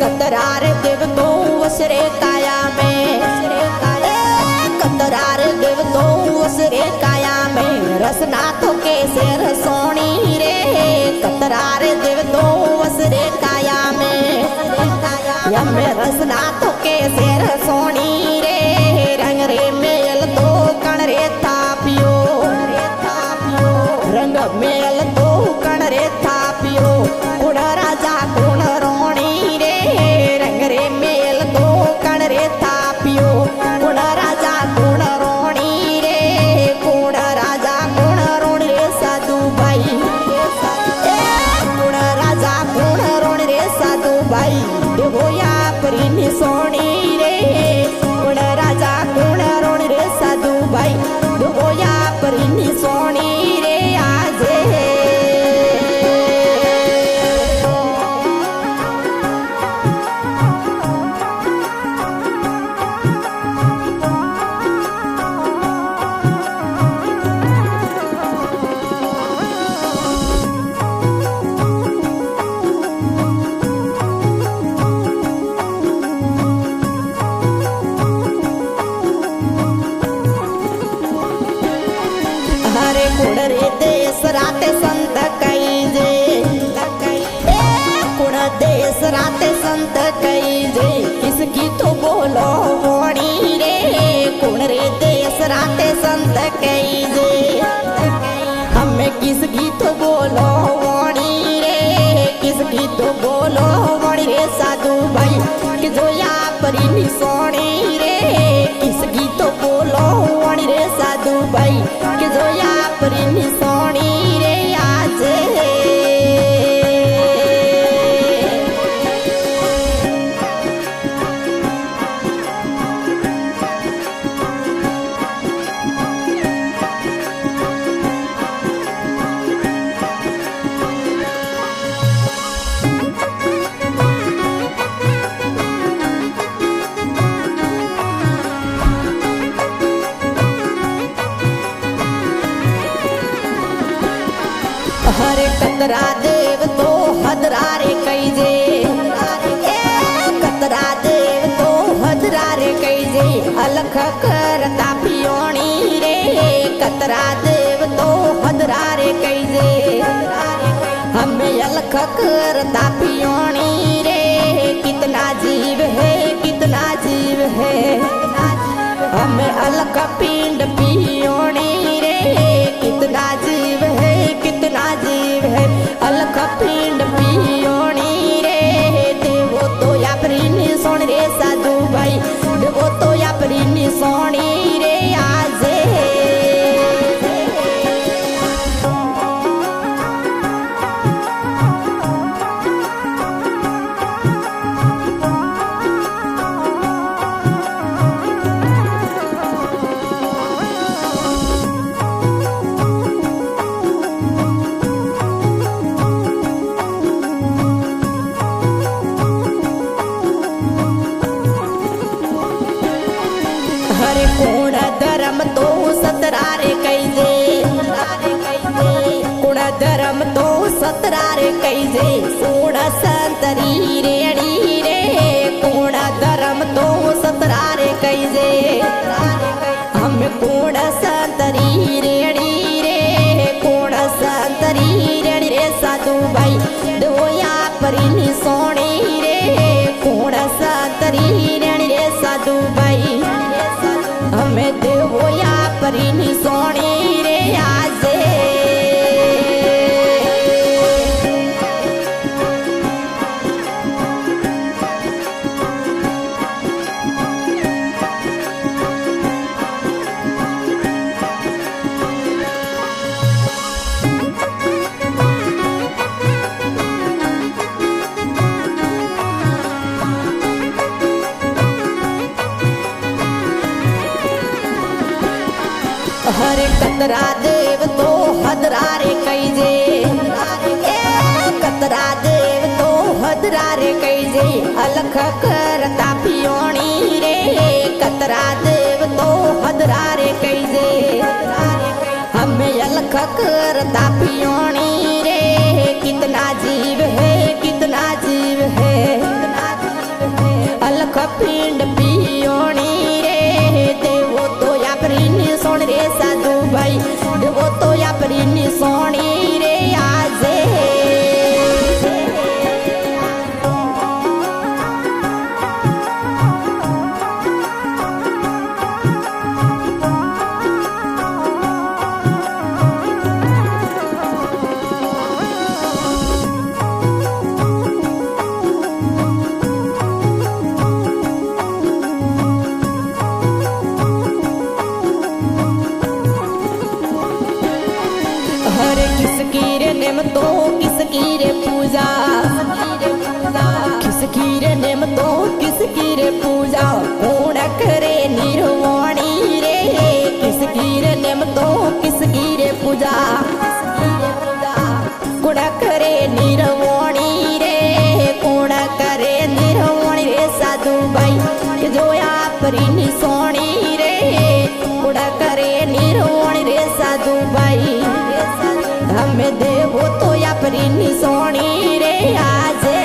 कतरार देव तो उसरे काया में कतरार देव तो उसरे काया में रसना तो कैसे रसोणी रे कतरार देव तो उसरे काया में रसना तो कैसे रसोणी रे रंग रे मेल तो कण रे थापियो रंग मेल तो कण रे थापियो कुण राजा कुण रोणी रे रंग रे मेल तो कण रे थापियो कुण राजा कुण रोणी रे कुण राजा कुण रोणी रे साधु भाई कुण राजा कुण रोणी रे साधु भाई होया परी सोनी रे कुण राजा कुण रोणी रे साधु भाई होया परी सोनी रे आजे कुण रे देश राते संत कई जे कुण देश राते संत कई जे किसकी तो बोलो वाणी रे कुण रे देश राते संत कई जे हमें किसकी तो बोलो वाणी रे किसकी तो बोलो वाणी रे साधु भाई कि जो या परी सोनी रे किसकी तो बोलो वाणी रे साधु भाई कि जो या परी सोनी रे आज हरे कतरा देव तो हदरा रे कई जे कतरा देव तो हदरा रे कई जे अलख करता पियोणी रे कतरा देव तो हदरा रे कई जे हमें अलख करता पियोणी रे कितना जीव है कितना जीव है हमें अलख पिंड पियोणी रे कितना जीव है कितना जीव है अलख पिंड पियोणी रे देवो तो या प्रीनि सोनी रे साधु भाई देवो तो या प्रीनि सोनी रे आजे हरे कुण धर्म तो सतरारे कई जे कुण धर्म तो सतरारे कई जे कुण संतरी रेड़ी रे कुण धर्म तो सतरारे कई जे हम कुण संतरी रेड़ी रे कुण संतरी रेड़ी रे साधु भाई दोया परी सोनी रे कुण संतरी रेड़ी रे साधु भाई हमें देवो या परी सोनी रे आजे हरे कतरा देव तो हदरा रे कैजे कतरा देव तो हदरा रे कैजे अलख करता पियोणी रे कतरा देव तो हदरा रे कैजे हमें अलख करता पियोणी रे कितना जीव है कितना जीव है अलख पिंड पियोणी रे देवो तो या परी सोन रे साधु भाई देवो तो या परी सोनी रे आजे हरे किसकी रे नेम तो किसकी रे पूजा किसकी रे नेम तो किसकी रे पूजा कौन करे निर्वाणी रे किसकी रे नेम तो किसकी रे पूजा कौन करे निर्वाणी रे कौन करे निर्वाणी रे साधु भाई जो या परी सोनी रे कौन करे निर्वाणी रे साधु भाई हमें देवो तो या परी सोनी रे आजे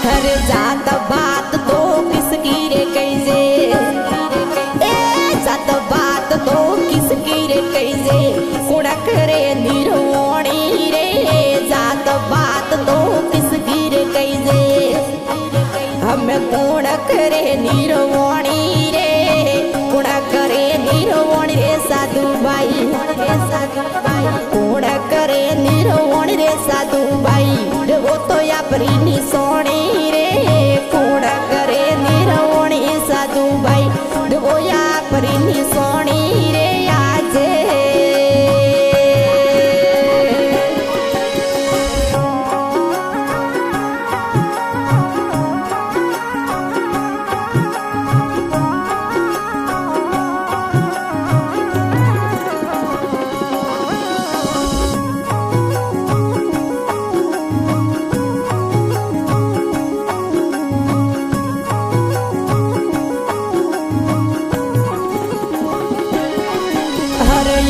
हरे जात बात तो किसकी रे कैसे जात बात तो किसकी रे कैसे कुड़क रे निर्वाणी रे जात बात तो किसकी रे कैसे हमें कुड़क रे निर्वाणी रे कुड़क रे निर्वाणी रे साधु भाई कुड़क रे निर्वाणी रे साधु भाई वो तो या परी सोनी रे कौन करे निर्वाणी साधु भाई वो या परी सोनी रे आजे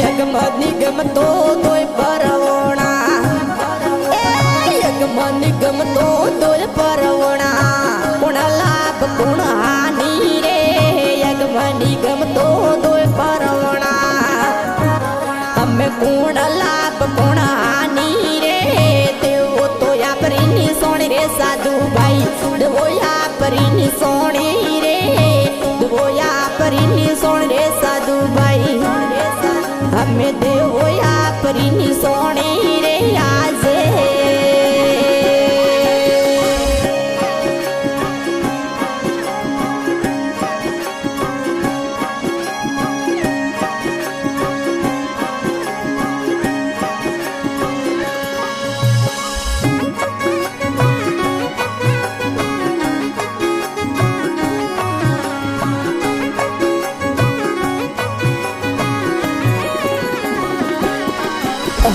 यगम निगम तो दोय परवणा यगम निगम तो दोय परवणा कुण लाभ कुण हानि रे यगम निगम तो दोय परवणा हमें कुण लाभ कुण हानि रे देवो तो या परी सोनी रे साधु भाई देवो या परी सोनी रे देवो या परी सोनी रे साधु भाई हमें देवो या परी सोनी रे आजे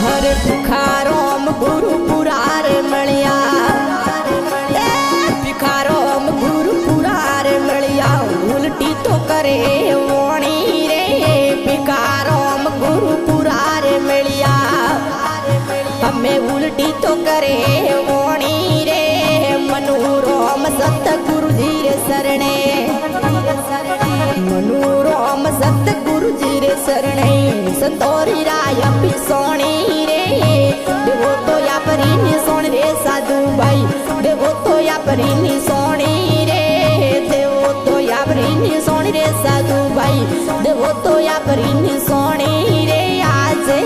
हरे भिखारोम गुरु पुरारे मणिया भिखारोम गुरु पुरारे मणिया उल्टी तो करे वोणी रे भिखारोम गुरु पुरारे मणिया हमें उल्टी तो करे वोणी रे मनोरम सतगुरु जी रे शरणे मनोरम सतगुरु जी रे शरणे संतोरी राय सोनी रे देवो तो या परी सोनी रे साधु भाई देवो तो या परी सोनी रे देवो तो या परी सोनी रे साधु भाई देवो तो या परी सोनी रे आजे